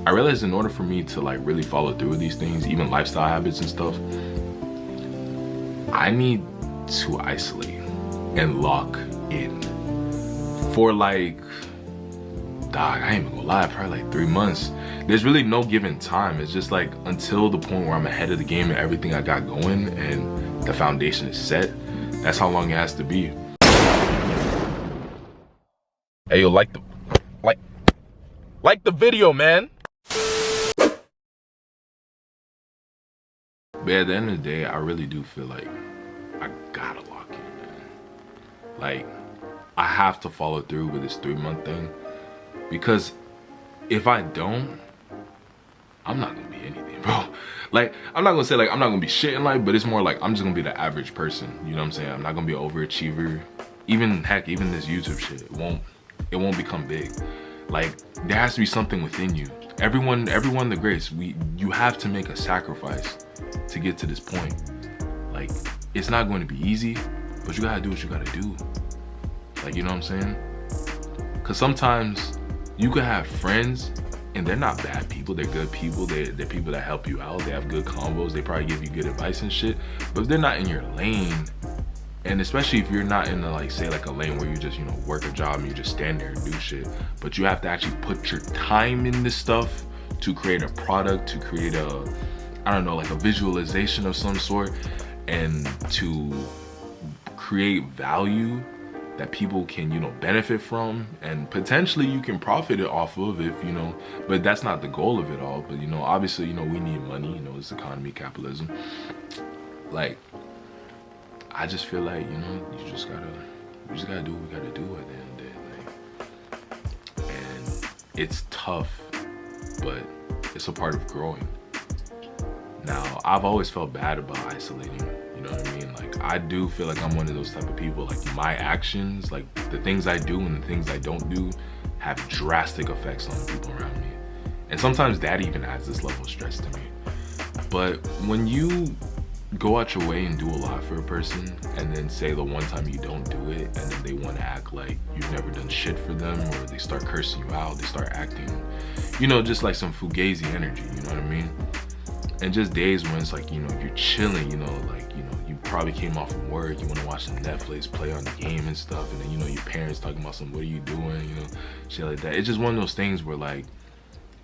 I realized in order for me to like really follow through with these things, even lifestyle habits and stuff, I need to isolate and lock in for like, dog, I ain't even gonna lie, probably like 3 months. There's really no given time. It's just like until the point where I'm ahead of the game and everything I got going and the foundation is set. That's how long it has to be. Hey, yo, like the video, man. But at the end of the day, I really do feel like I gotta lock in, man. Like, I have to follow through with this 3-month thing, because if I don't, I'm not gonna be anything, bro. Like, I'm not gonna say like I'm not gonna be shit in life, but it's more like I'm just gonna be the average person. You know what I'm saying? I'm not gonna be an overachiever. Even heck, even this YouTube shit, it won't become big. Like, there has to be something within you. Everyone the greats, you have to make a sacrifice to get to this point. Like, it's not going to be easy, but you gotta do what you gotta do. Like, you know what I'm saying? Because sometimes you could have friends and they're not bad people, they're good people, they're people that help you out, they have good combos, they probably give you good advice and shit, but if they're not in your lane, and especially if you're not in the, like, say like a lane where you just, you know, work a job and you just stand there and do shit, but you have to actually put your time in this stuff to create a product, to create a, I don't know, like a visualization of some sort, and to create value that people can, you know, benefit from, and potentially you can profit it off of, if, you know, but that's not the goal of it all. But, you know, obviously, you know, we need money, you know, it's economy, capitalism. Like, I just feel like, you know, we just gotta do what we gotta do at the end of the day. Like, and it's tough, but it's a part of growing. Now, I've always felt bad about isolating, you know what I mean? Like, I do feel like I'm one of those type of people, like my actions, like the things I do and the things I don't do have drastic effects on the people around me. And sometimes that even adds this level of stress to me. But when you go out your way and do a lot for a person, and then say the one time you don't do it, and then they want to act like you've never done shit for them, or they start cursing you out, they start acting, you know, just like some fugazi energy, you know what I mean? And just days when it's like, you know, you're chilling, you know, like, you know, you probably came off from work, you want to watch some Netflix, play on the game and stuff, and then, you know, your parents talking about some, what are you doing, you know, shit like that. It's just one of those things where, like,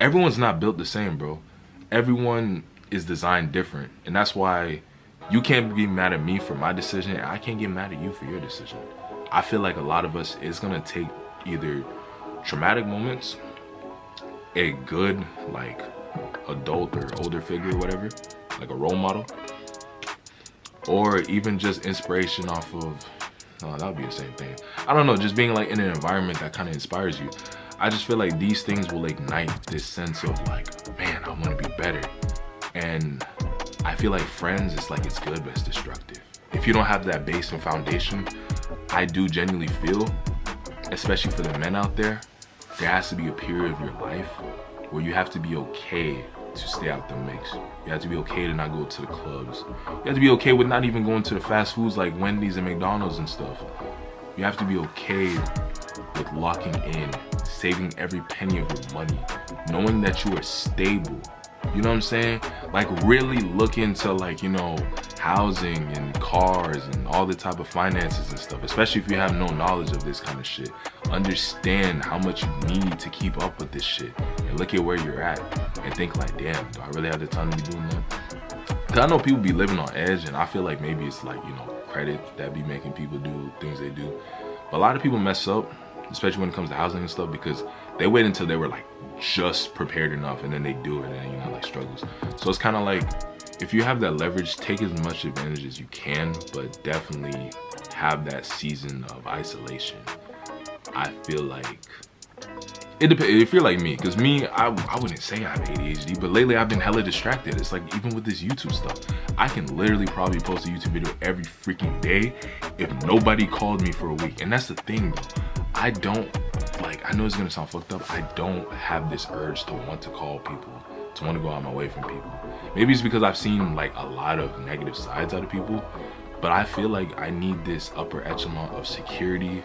everyone's not built the same, bro. Everyone is designed different, and that's why you can't be mad at me for my decision, and I can't get mad at you for your decision. I feel like a lot of us, it's gonna take either traumatic moments, a good, like, adult or older figure or whatever, like a role model, or even just inspiration off of, no, that would be the same thing. I don't know, just being like in an environment that kind of inspires you. I just feel like these things will ignite this sense of like, man, I want to be better. And I feel like friends, it's like it's good, but it's destructive. If you don't have that base and foundation, I do genuinely feel, especially for the men out there has to be a period of your life where you have to be okay to stay out the mix. You have to be okay to not go to the clubs. You have to be okay with not even going to the fast foods like Wendy's and McDonald's and stuff. You have to be okay with locking in, saving every penny of your money, knowing that you are stable. You know what I'm saying? Like, really look into, like, you know, housing and cars and all the type of finances and stuff, especially if you have no knowledge of this kind of shit. Understand how much you need to keep up with this shit, and look at where you're at and think like, damn, do I really have the time to be doing that? Because I know people be living on edge, and I feel like maybe it's like, you know, credit that be making people do things they do. But a lot of people mess up, especially when it comes to housing and stuff, because they wait until they were like just prepared enough, and then they do it, and then, you know, like, struggles. So it's kind of like, if you have that leverage, take as much advantage as you can, but definitely have that season of isolation. I feel like it depends if you're like me, because me, I wouldn't say I have ADHD, but lately I've been hella distracted. It's like, even with this YouTube stuff, I can literally probably post a YouTube video every freaking day if nobody called me for a week. And that's the thing, though. I don't, like, I know it's gonna sound fucked up, I don't have this urge to want to call people, to want to go out my way from people. Maybe it's because I've seen like a lot of negative sides out of people, but I feel like I need this upper echelon of security,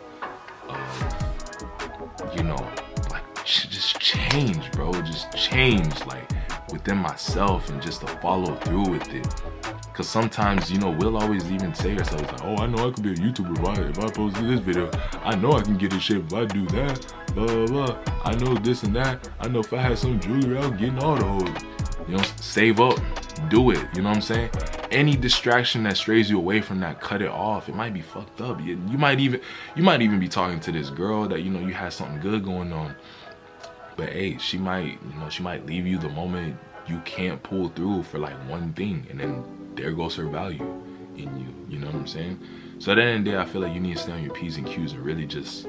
of, you know, like just change, bro. Just change, like, within myself, and just to follow through with it. Cause sometimes, you know, we'll always even say ourselves like, oh, I know I could be a YouTuber if I post this video. I know I can get in shape if I do that. Blah, blah, blah. I know this and that. I know if I had some jewelry, I'm getting all the hoes. You know, save up, do it. You know what I'm saying? Any distraction that strays you away from that, cut it off. It might be fucked up. You might even be talking to this girl that, you know, you had something good going on. But hey, she might leave you the moment you can't pull through for like one thing, and then there goes her value in you. You know what I'm saying? So at the end of the day, I feel like you need to stay on your P's and Q's and really just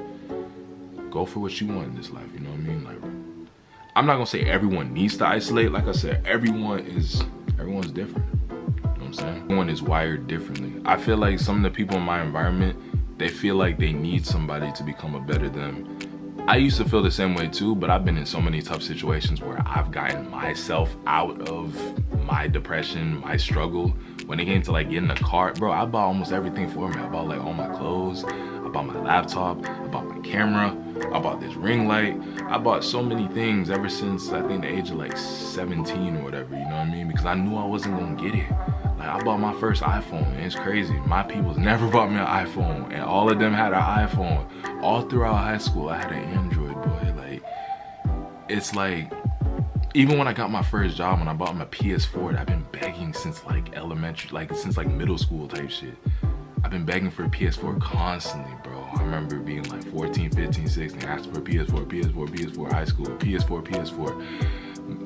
go for what you want in this life. You know what I mean? Like, I'm not gonna say everyone needs to isolate. Like I said, everyone's different. You know what I'm saying? Everyone is wired differently. I feel like some of the people in my environment, they feel like they need somebody to become a better them. I used to feel the same way too, but I've been in so many tough situations where I've gotten myself out of my depression, my struggle. When it came to like getting a car, bro, I bought almost everything for me. I bought like all my clothes, I bought my laptop, I bought my camera, I bought this ring light. I bought so many things ever since I think the age of like 17 or whatever, you know what I mean? Because I knew I wasn't gonna get it. Like, I bought my first iPhone, and it's crazy. My peoples never bought me an iPhone, and all of them had an iPhone. All throughout high school, I had an Android, boy. Like, it's like, even when I got my first job, when I bought my PS4, I've been begging since like elementary, like since like middle school type shit. I've been begging for a PS4 constantly, bro. I remember being like 14, 15, 16, asking for a PS4, high school, PS4.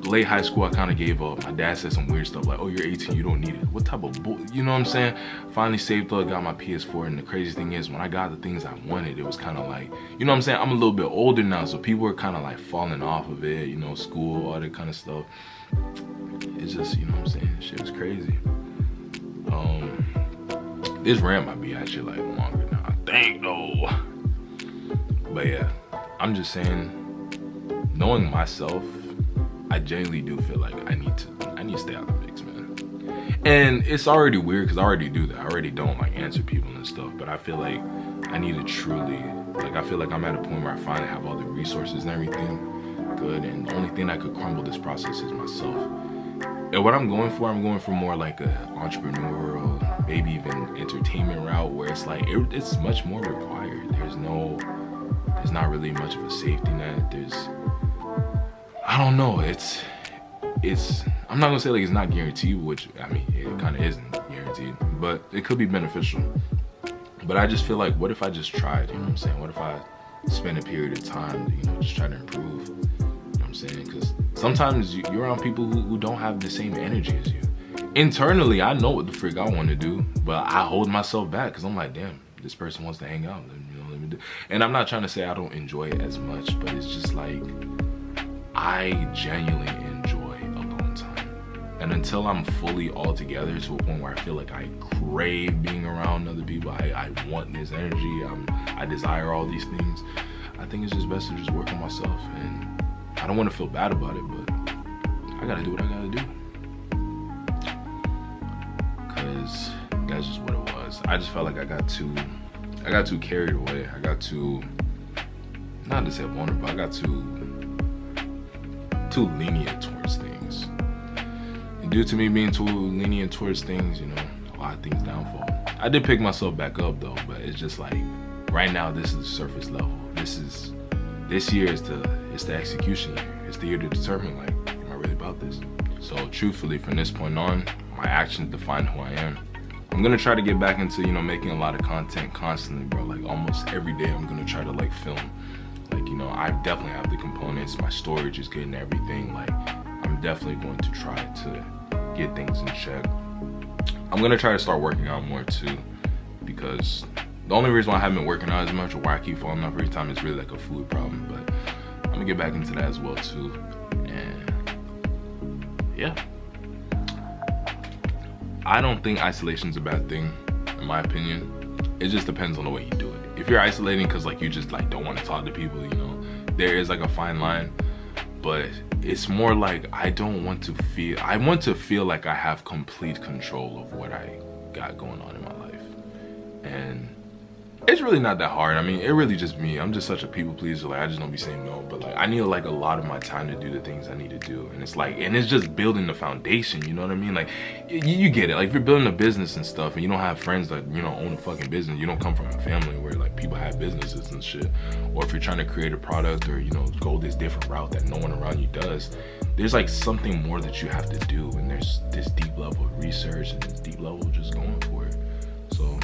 Late high school, I kind of gave up. My dad said some weird stuff like, oh, you're 18, you don't need it. What type of you know what I'm saying? Finally saved up, got my PS4, and the crazy thing is, when I got the things I wanted, it was kind of like, you know what I'm saying? I'm a little bit older now, so people are kind of like falling off of it, you know, school, all that kind of stuff. It's just, you know what I'm saying? Shit was crazy. This rant might be actually like longer now, I think, though. But yeah, I'm just saying, knowing myself, I genuinely do feel like I need to stay out of the mix, man. And it's already weird because I already do that. I already don't like answer people and stuff, but I feel like I need to truly, like, I feel like I'm at a point where I finally have all the resources and everything good, and the only thing that could crumble this process is myself. And what I'm going for more like a entrepreneurial, maybe even entertainment route, where it's like, it's much more required. There's not really much of a safety net. I don't know, I'm not gonna say like it's not guaranteed, which, I mean, it kind of isn't guaranteed, but it could be beneficial. But I just feel like, what if I just tried, you know what I'm saying? What if I spend a period of time to, you know, just try to improve, you know what I'm saying? Because sometimes you're around people who don't have the same energy as you. Internally, I know what the frick I want to do, but I hold myself back because I'm like, damn, this person wants to hang out, let me do. And I'm not trying to say I don't enjoy it as much, but it's just like, I genuinely enjoy alone time. And until I'm fully all together to a point where I feel like I crave being around other people, I want this energy, I desire all these things, I think it's just best to just work on myself. And I don't want to feel bad about it, but I gotta do what I gotta do. Cause that's just what it was. I just felt like I got too carried away. I got too, not to say vulnerable, I got too lenient towards things. And due to me being too lenient towards things, you know, a lot of things downfall. I did pick myself back up though, but it's just like, right now this is the surface level. This year is the execution year. It's the year to determine, like, am I really about this? So truthfully, from this point on, my actions define who I am. I'm gonna try to get back into, you know, making a lot of content constantly, bro. Like, almost every day I'm gonna try to like film. Like, you know, I definitely have the components, my storage is good and everything. Like, I'm definitely going to try to get things in check. I'm gonna try to start working out more too, because the only reason why I haven't been working out as much, or why I keep falling off every time, is really like a food problem. But I'm gonna get back into that as well too. And yeah, I don't think isolation's a bad thing, in my opinion. It just depends on the way you do it. If you're isolating because like you just like don't want to talk to people, you know, there is like a fine line. But it's more like I want to feel like I have complete control of what I got going on in my life. And It's really not that hard. I mean, it really just me. I'm just such a people pleaser. Like, I just don't be saying no. But like, I need like a lot of my time to do the things I need to do. And it's like, and it's just building the foundation. You know what I mean? Like, you get it. Like, if you're building a business and stuff, and you don't have friends that, you know, own a fucking business, you don't come from a family where like people have businesses and shit. Or if you're trying to create a product or, you know, go this different route that no one around you does, there's like something more that you have to do. And there's this deep level of research and this deep level of just going for it. So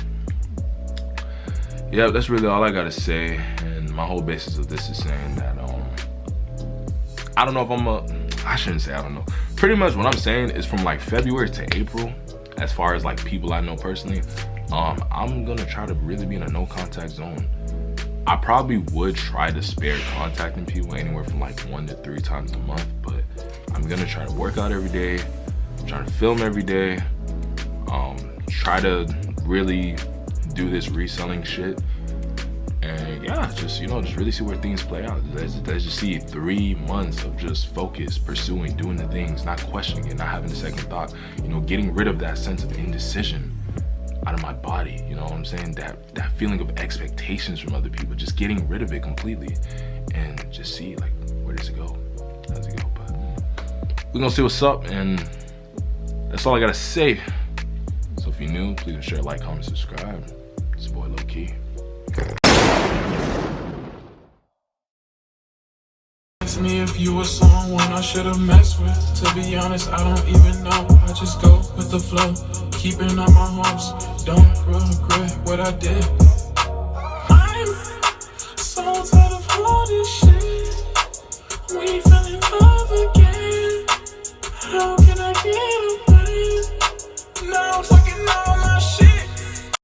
yeah, that's really all I gotta say. And my whole basis of this is saying that I don't know if I shouldn't say I don't know. Pretty much what I'm saying is from like February to April, as far as like people I know personally, I'm gonna try to really be in a no contact zone. I probably would try to spare contacting people anywhere from like 1 to 3 times a month, but I'm gonna try to work out every day, try to film every day, try to really do this reselling shit, and yeah, just, you know, just really see where things play out. Let's just see 3 months of just focus, pursuing, doing the things, not questioning it, not having a second thought, you know, getting rid of that sense of indecision out of my body, you know what I'm saying? That feeling of expectations from other people, just getting rid of it completely, and just see like, where does it go? How does it go? But we're gonna see what's up, and that's all I gotta say. So if you're new, please share, like, comment, subscribe. It's your boy Lowkey. Ask me if you were someone I should have messed with. To be honest, I don't even know. I just go with the flow, keeping up my hopes. Don't regret what I did.